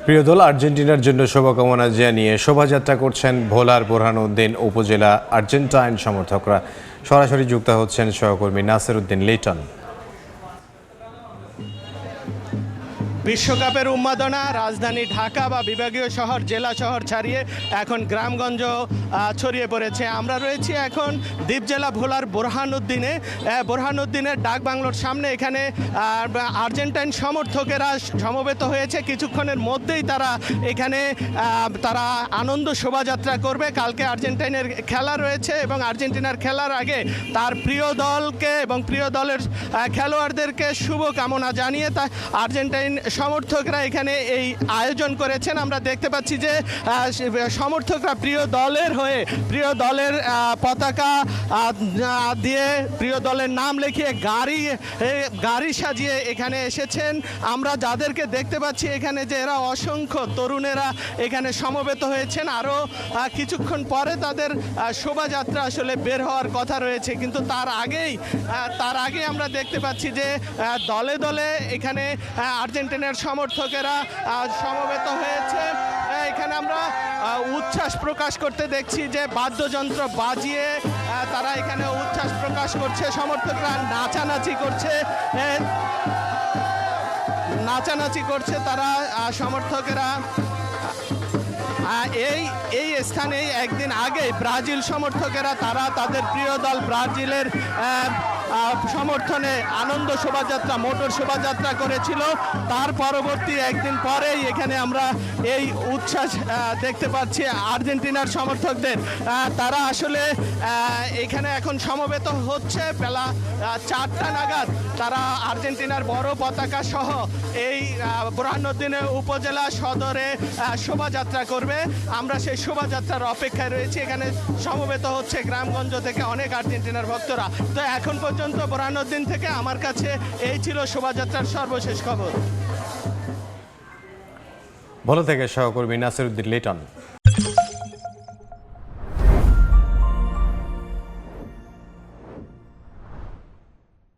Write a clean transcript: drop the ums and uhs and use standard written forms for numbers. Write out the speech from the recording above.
প্রিয় দল, আর্জেন্টিনার জন্য শুভকামনা জানিয়ে শোভাযাত্রা করছেন ভোলার বোরহানউদ্দিন উপজেলা আর্জেন্টাইন সমর্থকরা। সরাসরি যুক্ত হচ্ছেন সহকর্মী নাসির উদ্দিন লিটন। বিশ্বকাপের উন্মাদনা রাজধানী ঢাকা বা বিভাগীয় শহর জেলা শহর ছাড়িয়ে এখন গ্রামগঞ্জ ছড়িয়ে পড়েছে। আমরা রয়েছি এখন দ্বীপ জেলা ভোলার বোরহানউদ্দিনের ডাক বাংলোর সামনে। এখানে আর্জেন্টাইন সমর্থকেরা সমবেত হয়েছে। কিছুক্ষণের মধ্যেই তারা এখানে আনন্দ শোভাযাত্রা করবে। কালকে আর্জেন্টাইনের খেলা রয়েছে এবং আর্জেন্টিনার খেলার আগে তার প্রিয় দলকে এবং প্রিয় দলের খেলোয়াড়দেরকে শুভকামনা জানিয়ে তা আর্জেন্টাইন সমর্থকরা এখানে এই আয়োজন করেছেন। আমরা দেখতে পাচ্ছি যে সমর্থকরা প্রিয় দলের হয়ে প্রিয় দলের পতাকা দিয়ে প্রিয় দলের নাম লিখিয়ে গাড়ি সাজিয়ে এখানে এসেছেন। আমরা যাদেরকে দেখতে পাচ্ছি এখানে যে এরা অসংখ্য তরুণেরা এখানে সমবেত হয়েছেন। আরও কিছুক্ষণ পরে তাদের শোভাযাত্রা আসলে বের হওয়ার কথা রয়েছে, কিন্তু তার আগেই আমরা দেখতে পাচ্ছি যে দলে দলে এখানে আর্জেন্টিনার সমর্থকেরা সমবেত হয়েছে। এখানে আমরা উচ্ছ্বাস প্রকাশ করতে দেখছি যে বাদ্যযন্ত্র বাজিয়ে তারা এখানে উচ্ছ্বাস প্রকাশ করছে। সমর্থকরা নাচানাচি করছে তারা সমর্থকেরা। এই স্থানেই একদিন আগে ব্রাজিল সমর্থকেরা তারা তাদের প্রিয় দল ব্রাজিলের সমর্থনে আনন্দ শোভাযাত্রা মোটর শোভাযাত্রা করেছিল। তার পরবর্তী একদিন পরেই এখানে আমরা এই উচ্ছ্বাস দেখতে পাচ্ছি আর্জেন্টিনার সমর্থকদের। তারা আসলে এখানে এখন সমবেত হচ্ছে বেলা 4টা নাগাদ। তারা আর্জেন্টিনার বড় পতাকা সহ এই বোরহানউদ্দিনের উপজেলা সদরে শোভাযাত্রা করবে। আমরা সেই শোভাযাত্রার অপেক্ষায় রয়েছি। এখানে সমবেত হচ্ছে গ্রামগঞ্জ থেকে অনেক আর্জেন্টিনার ভক্তরা। তো এখন পর্যন্ত বোরহানউদ্দিন থেকে আমার কাছে এই ছিল শোভাযাত্রার সর্বশেষ খবর। ভোলা থেকে সহকর্মী নাসির উদ্দিন লিটন।